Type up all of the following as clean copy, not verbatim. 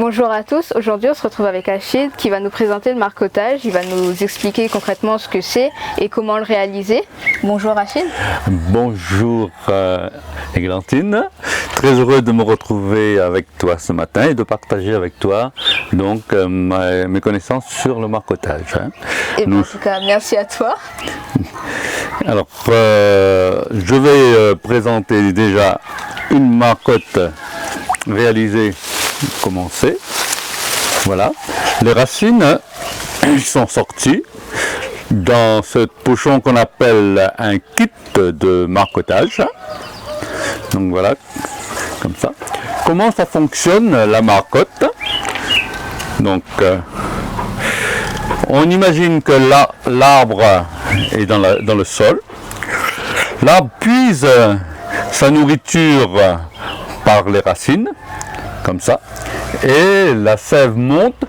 Bonjour à tous, aujourd'hui on se retrouve avec Achille qui va nous présenter le marcottage, il va nous expliquer concrètement ce que c'est et comment le réaliser. Bonjour Achille. Bonjour Églantine, très heureux de me retrouver avec toi ce matin et de partager avec toi donc mes connaissances sur le marcottage. Et en tout cas merci à toi. Alors je vais présenter déjà une marcotte réalisée. Commencer. Voilà, les racines sont sorties dans ce pochon qu'on appelle un kit de marcottage. Donc voilà, comme ça. Comment ça fonctionne la marcotte? Donc on imagine que l'arbre est dans le sol. L'arbre puise sa nourriture par les racines, comme ça, et la sève monte,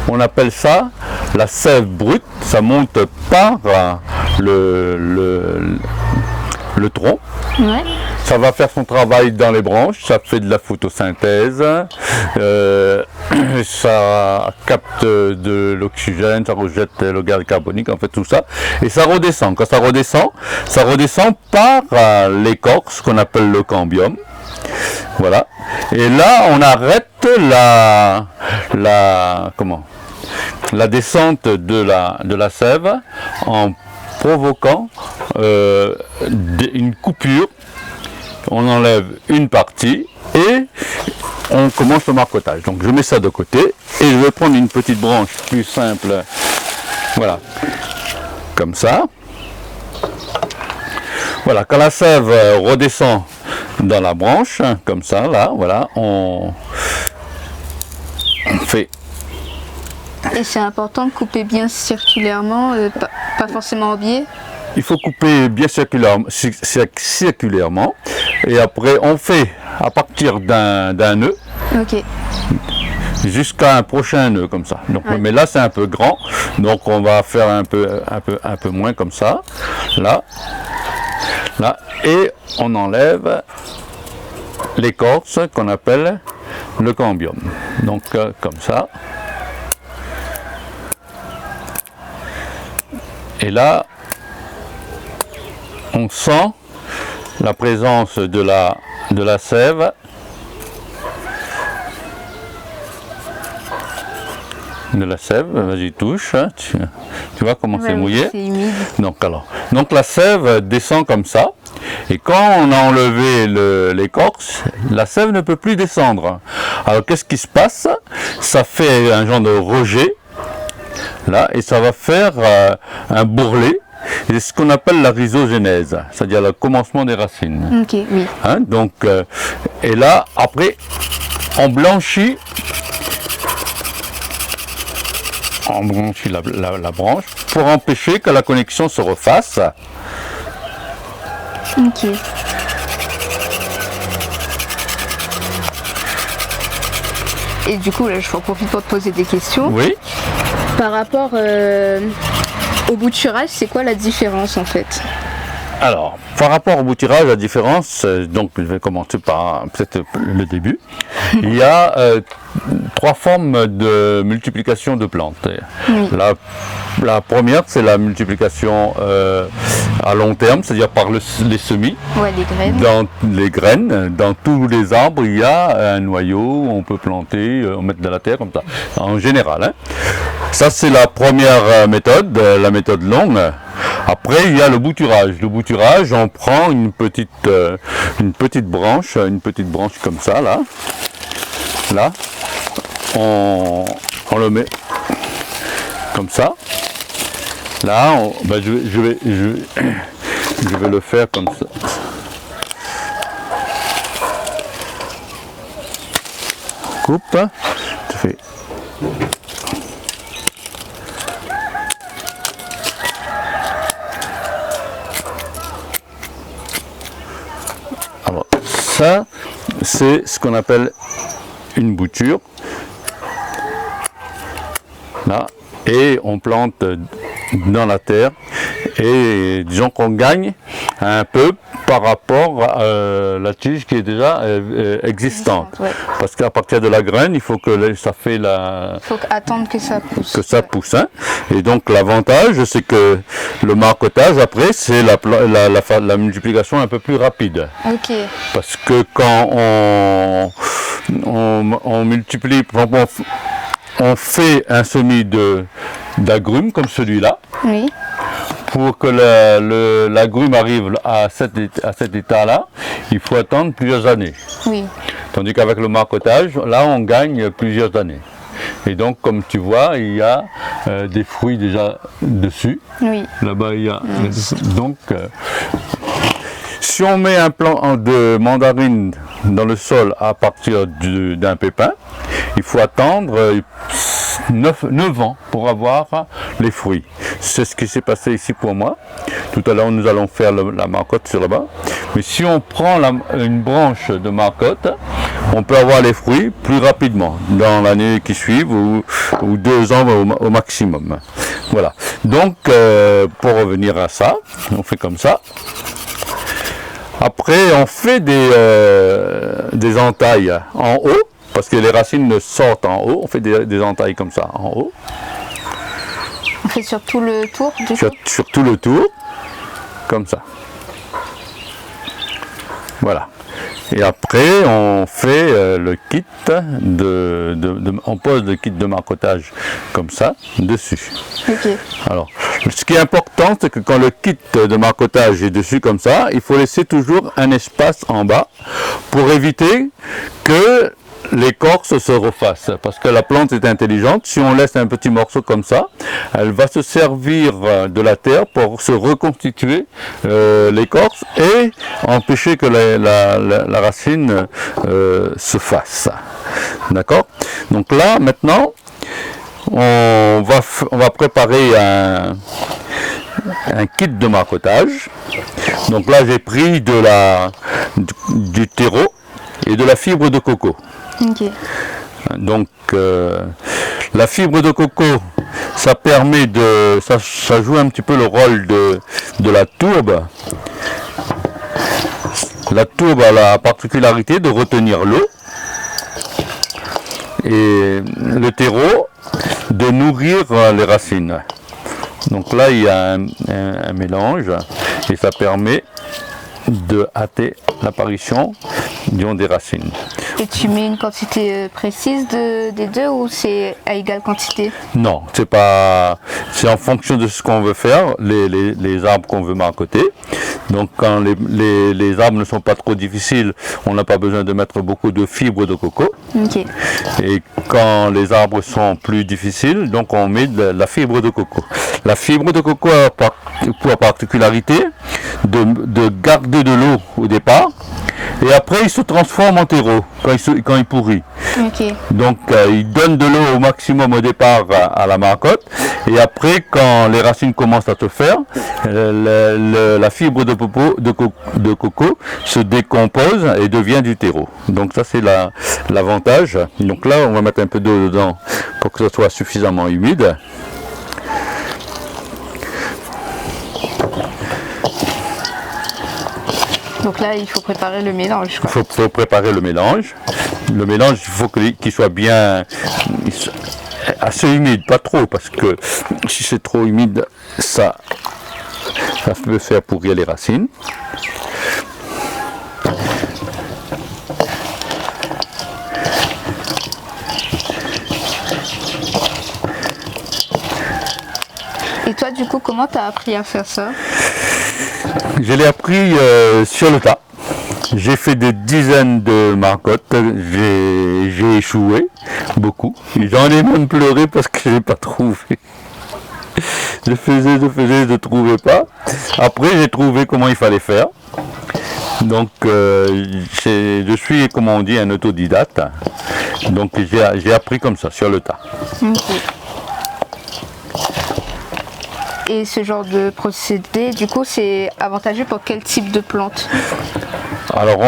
on appelle ça la sève brute, ça monte par le tronc. Ouais. Ça va faire son travail dans les branches, ça fait de la photosynthèse, ça capte de l'oxygène, ça rejette le gaz carbonique, en fait tout ça, et ça redescend. Quand ça redescend par l'écorce qu'on appelle le cambium. Voilà. Et là, on arrête la descente de la sève en provoquant une coupure. On enlève une partie et on commence le marcottage. Donc je mets ça de côté et je vais prendre une petite branche plus simple. Voilà. Comme ça. Voilà. Quand la sève redescend dans la branche, comme ça, là, voilà, on fait. Et c'est important de couper bien circulairement, pas forcément en biais. Il faut couper bien circulairement, et après on fait à partir d'un nœud. Ok. Jusqu'à un prochain nœud comme ça. Donc, ouais. Mais là c'est un peu grand, donc on va faire un peu moins comme ça, là, et on enlève l'écorce qu'on appelle le cambium. Donc comme ça. Et là, on sent la présence de la sève. Vas-y touche, hein. Tu vois comment c'est mouillé. C'est humide. Donc la sève descend comme ça. Et quand on a enlevé l'écorce, la sève ne peut plus descendre. Alors qu'est-ce qui se passe? Ça fait un genre de rejet, là, et ça va faire un bourrelet. C'est ce qu'on appelle la rhizogénèse, c'est-à-dire le commencement des racines. Ok, oui. Hein, donc, et là, après, on blanchit la branche pour empêcher que la connexion se refasse. Ok. Et du coup, là, je en profite pour te poser des questions. Oui. Par rapport au bouturage, c'est quoi la différence en fait? Alors, par rapport au bouturage, la différence, donc je vais commencer par peut-être le début. Il y a 3 formes de multiplication de plantes. Oui. La première, c'est la multiplication à long terme, c'est-à-dire par les semis. Ouais, les graines. Dans les graines, dans tous les arbres, il y a un noyau où on peut planter, on met de la terre comme ça, en général. Hein. Ça, c'est la première méthode, la méthode longue. Après, il y a le bouturage. Le bouturage, on prend une petite branche comme ça, là. Là, on le met comme ça. Là, je vais le faire comme ça. Coupe, tu fais. Alors, ça, c'est ce qu'on appelle une bouture. Là, et on plante dans la terre. Et disons qu'on gagne un peu par rapport à la tige qui est déjà existante. Ouais. Parce qu'à partir de la graine, il faut que ça fait la... Il faut attendre que ça pousse. Que ça pousse. Hein. Et donc l'avantage, c'est que le marcottage, après, c'est la multiplication un peu plus rapide. Ok. Parce que quand on multiplie, on fait un semis d'agrumes comme celui-là. Oui. Pour que l'agrume arrive à cet état-là, il faut attendre plusieurs années. Oui. Tandis qu'avec le marcottage, là, on gagne plusieurs années. Et donc, comme tu vois, il y a des fruits déjà dessus. Oui. Là-bas, il y a... Donc, si on met un plant de mandarine dans le sol à partir d'un pépin, il faut attendre 9 ans pour avoir les fruits. C'est ce qui s'est passé ici pour moi. Tout à l'heure, nous allons faire la marcotte sur là-bas. Mais si on prend une branche de marcotte, on peut avoir les fruits plus rapidement, dans l'année qui suit, ou 2 ans au maximum. Voilà. Donc, pour revenir à ça, on fait comme ça. Après, on fait des entailles en haut, parce que les racines sortent en haut. On fait des entailles comme ça, en haut. On fait sur tout le tour du coup. Sur tout le tour, comme ça. Voilà. Et après, on fait le kit on pose le kit de marcottage comme ça dessus. Ok. Alors, ce qui est important, c'est que quand le kit de marcottage est dessus comme ça, il faut laisser toujours un espace en bas pour éviter que l'écorce se refasse, parce que la plante est intelligente. Si on laisse un petit morceau comme ça, elle va se servir de la terre pour se reconstituer l'écorce et empêcher que la racine se fasse. D'accord? Donc là, maintenant, on va préparer un kit de marcottage. Donc là, j'ai pris du terreau et de la fibre de coco. Ok. Donc la fibre de coco, ça permet ça joue un petit peu le rôle de la tourbe. La tourbe a la particularité de retenir l'eau et le terreau de nourrir les racines. Donc là, il y a un mélange et ça permet de hâter l'apparition des racines. Et tu mets une quantité précise des deux ou c'est à égale quantité? Non, c'est en fonction de ce qu'on veut faire, les arbres qu'on veut marcoter. Donc quand les arbres ne sont pas trop difficiles, on n'a pas besoin de mettre beaucoup de fibres de coco. Okay. Et quand les arbres sont plus difficiles, donc on met de la fibre de coco. La fibre de coco a pour particularité de garder de l'eau au départ, et après il se transforme en terreau quand il pourrit. Okay. Donc il donne de l'eau au maximum au départ à la marcotte, et après quand les racines commencent à se faire, la fibre de coco se décompose et devient du terreau. Donc ça c'est l'avantage. Donc là on va mettre un peu d'eau dedans pour que ce soit suffisamment humide. Donc là, il faut préparer le mélange. Il faut préparer le mélange. Le mélange, il faut qu'il soit bien assez humide, pas trop, parce que si c'est trop humide, ça peut faire pourrir les racines. Et toi, du coup, comment tu as appris à faire ça? Je l'ai appris sur le tas. J'ai fait des dizaines de marcottes, j'ai échoué beaucoup. J'en ai même pleuré parce que je n'ai pas trouvé. Je faisais, je ne trouvais pas. Après, j'ai trouvé comment il fallait faire. Donc, je suis, comme on dit, un autodidacte. Donc, j'ai appris comme ça, sur le tas. Okay. Et ce genre de procédé, du coup, c'est avantageux pour quel type de plante? Alors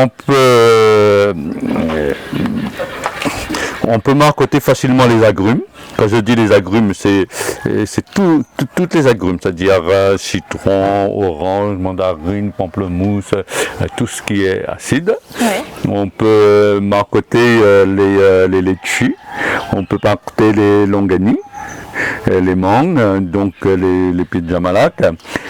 On peut marcoter facilement les agrumes. Quand je dis les agrumes, c'est toutes les agrumes, c'est-à-dire citron, orange, mandarine, pamplemousse, tout ce qui est acide. Ouais. On peut marcoter les litchis, on peut marcoter les longanies, les mangues, donc les pieds de Jamalak.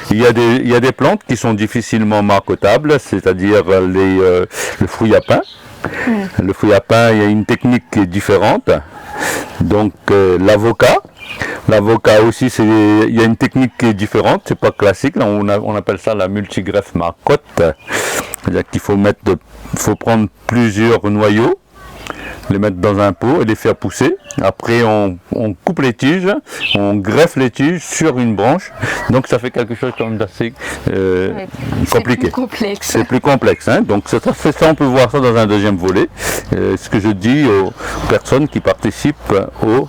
Il y a des plantes qui sont difficilement marcotables, c'est-à-dire le fruit à pain. Le fruit à pain, il y a une technique qui est différente. Donc l'avocat aussi, il y a une technique qui est différente, c'est pas classique. Là, on appelle ça la multigreffe marcotte. C'est-à-dire qu'il faut prendre plusieurs noyaux, les mettre dans un pot et les faire pousser. Après, on coupe les tiges, on greffe les tiges sur une branche. Donc, ça fait quelque chose comme d'assez compliqué. C'est plus complexe. Hein. Donc, ça, on peut voir ça dans un deuxième volet. Ce que je dis aux personnes qui participent aux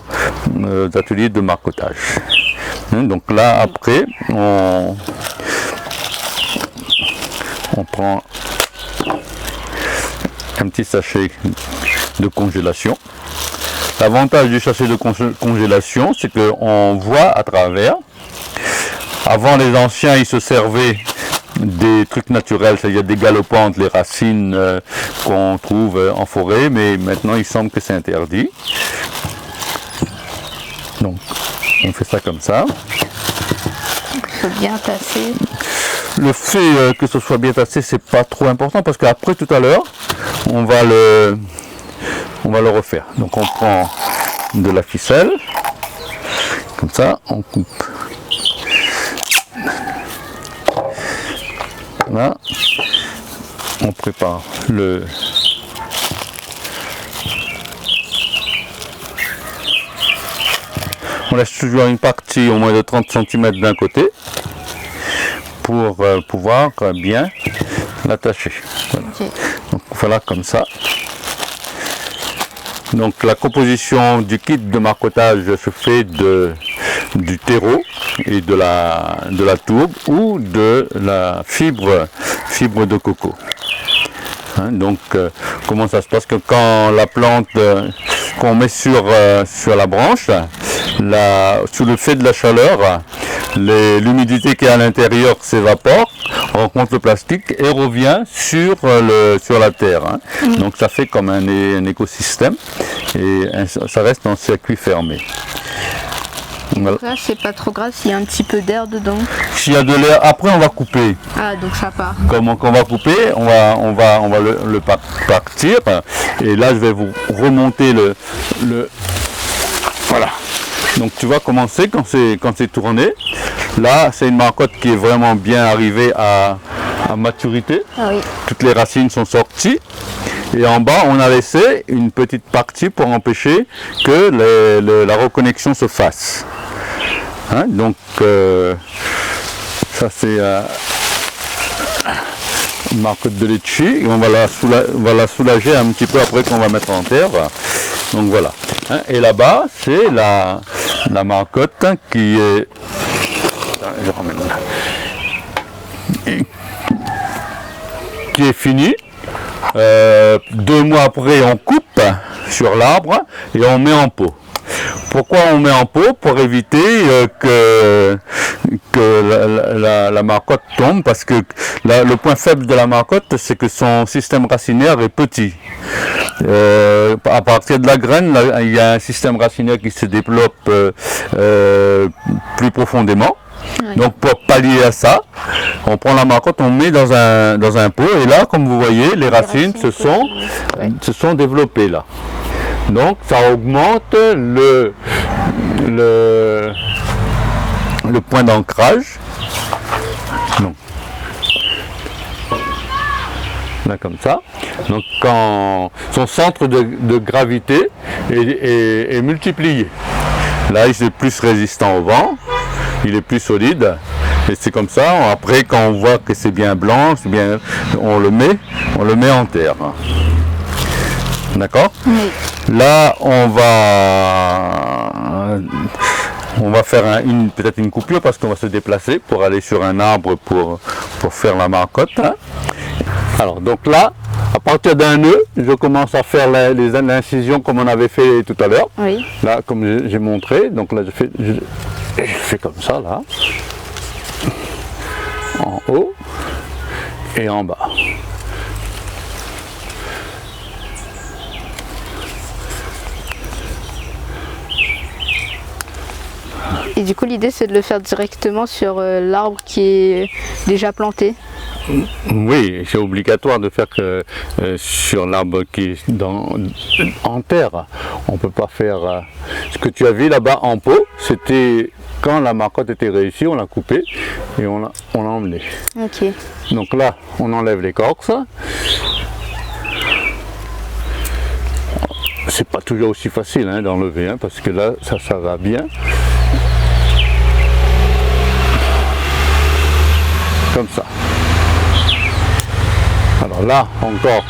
ateliers de marcotage. Donc là, après, on prend un petit sachet de congélation. L'avantage du sachet de congélation, c'est qu'on voit à travers. Avant, les anciens, ils se servaient des trucs naturels, c'est-à-dire des galopantes, les racines qu'on trouve en forêt, mais maintenant, il semble que c'est interdit. Donc, on fait ça comme ça. Il faut bien tasser. Le fait que ce soit bien tassé, c'est pas trop important parce qu'après tout à l'heure, on va le refaire. Donc on prend de la ficelle, comme ça, on coupe. Là, on prépare le on laisse toujours une partie au moins de 30 cm d'un côté pour pouvoir bien l'attacher. Voilà. Okay. Donc voilà comme ça. Donc la composition du kit de marcotage se fait du terreau et de la tourbe ou de la fibre de coco. Hein, donc comment ça se passe que quand la plante qu'on met sur la branche, sous le fait de la chaleur, l'humidité qui est à l'intérieur s'évapore, rencontre le plastique et revient sur la terre. Hein. Donc ça fait comme un écosystème et ça reste en circuit fermé. Voilà. Là, c'est pas trop grave s'il y a un petit peu d'air dedans. S'il y a de l'air, après on va couper. Ah, donc ça part. Comme on va couper, on va le partir. Et là, je vais vous remonter le voilà. Donc tu vas commencer quand c'est tourné. Là, c'est une marcotte qui est vraiment bien arrivée à maturité. Ah oui. Toutes les racines sont sorties. Et en bas, on a laissé une petite partie pour empêcher que la reconnexion se fasse. Hein, donc, ça c'est une marcotte de litchi. On va la soulager un petit peu après qu'on va mettre en terre. Donc voilà. Hein, et là-bas, c'est la marcotte qui est... Je ramène là. Qui est finie. 2 mois après, on coupe sur l'arbre et on met en pot. Pourquoi on met en pot? Pour éviter que la marcotte tombe, parce que le point faible de la marcotte, c'est que son système racinaire est petit. À partir de la graine, là, il y a un système racinaire qui se développe plus profondément. Oui. Donc pour pallier à ça, on prend la marcotte, on met dans un pot et là, comme vous voyez, les racines se sont développées là. Donc ça augmente le point d'ancrage. Là comme ça. Donc quand son centre de gravité est multiplié. Là, il est plus résistant au vent. Il est plus solide et c'est comme ça. Après, quand on voit que c'est bien blanc, on le met en terre. D'accord? Oui. Là, on va faire peut-être une coupure parce qu'on va se déplacer pour aller sur un arbre pour faire la marcotte. Hein. Alors, donc là, À partir d'un nœud, je commence à faire l'incision comme on avait fait tout à l'heure. Oui. Là, comme j'ai montré, donc là je fais comme ça, là. En haut et en bas. Et du coup, l'idée, c'est de le faire directement sur l'arbre qui est déjà planté. Oui, c'est obligatoire de faire que sur l'arbre qui est en terre. On ne peut pas faire... ce que tu as vu là-bas en pot, c'était quand la marcotte était réussie, on l'a coupé et on l'a emmené. Ok. Donc là, on enlève l'écorce. C'est pas toujours aussi facile d'enlever, parce que là, ça va bien. Comme ça. Alors là, encore,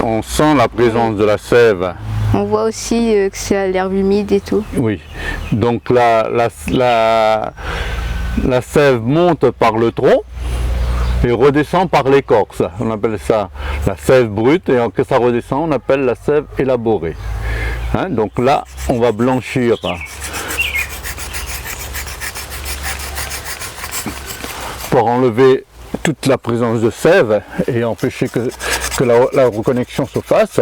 on sent la présence de la sève. On voit aussi que c'est à l'herbe humide et tout. Oui, donc la sève monte par le tronc et redescend par l'écorce. On appelle ça la sève brute, et que ça redescend, on appelle la sève élaborée. Donc là, on va blanchir pour enlever toute la présence de sève et empêcher que la reconnexion se fasse.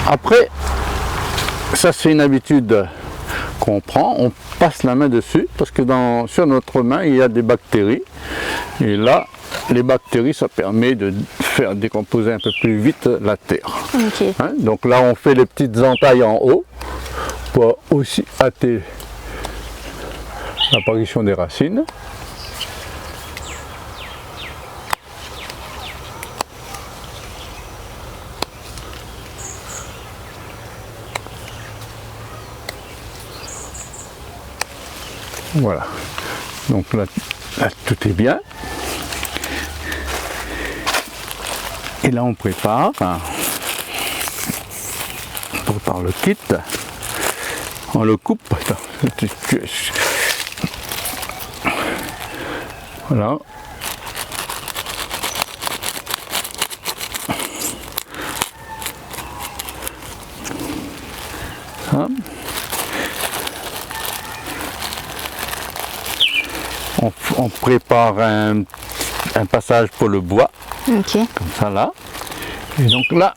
Après, ça c'est une habitude qu'on prend, on passe la main dessus parce que sur notre main il y a des bactéries et là les bactéries ça permet de faire décomposer un peu plus vite la terre. Okay. Donc là on fait les petites entailles en haut pour aussi hâter l'apparition des racines. Voilà, donc là tout est bien. Et là on prépare le kit. On le coupe. Voilà. Ça. On prépare un passage pour le bois, okay. Comme ça là. Et donc là,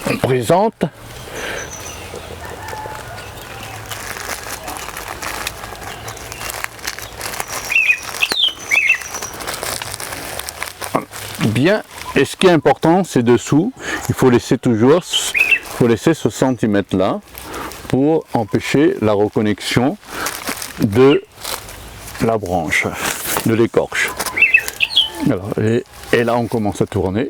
on présente bien. Et ce qui est important, c'est dessous. Il faut laisser ce centimètre là pour empêcher la reconnexion de la branche, de l'écorce. Et là on commence à tourner.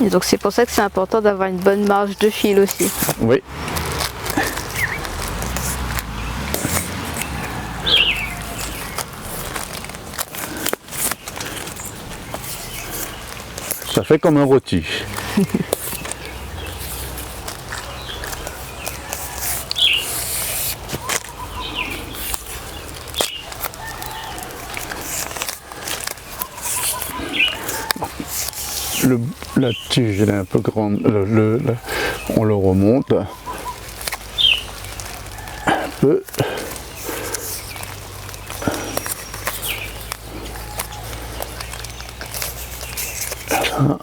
Et donc c'est pour ça que c'est important d'avoir une bonne marge de fil aussi. Oui. Ça fait comme un rôti. La tige elle est un peu grande, on le remonte un peu. Là.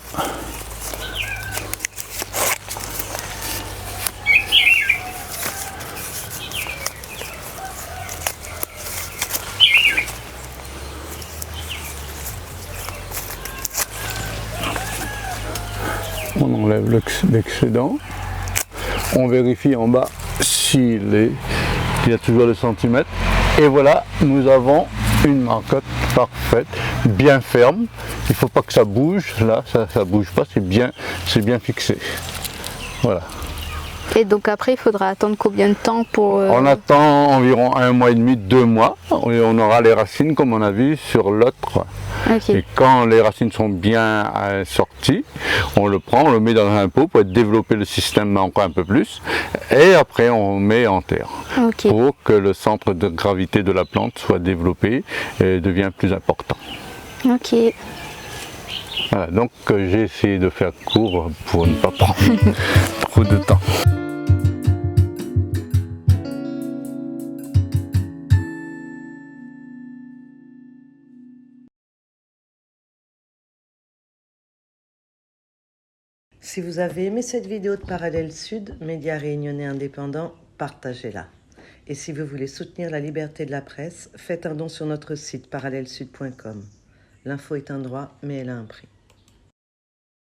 On enlève l'excédent, on vérifie en bas s'il y a toujours le centimètre, et voilà, nous avons une marcotte parfaite, bien ferme. Il ne faut pas que ça bouge, là ça bouge pas, c'est bien fixé. Voilà. Et donc après, il faudra attendre combien de temps pour... On attend environ 1 mois et demi, 2 mois, et on aura les racines comme on a vu sur l'autre. Ok. Et quand les racines sont bien sorties, on le prend, on le met dans un pot pour développer le système encore un peu plus, et après on met en terre Ok. pour que le centre de gravité de la plante soit développé et devienne plus important. Ok. Voilà, donc j'ai essayé de faire court pour ne pas prendre trop de temps. Si vous avez aimé cette vidéo de Parallèle Sud, média réunionnais indépendant, partagez-la. Et si vous voulez soutenir la liberté de la presse, faites un don sur notre site parallèlesud.com. L'info est un droit, mais elle a un prix.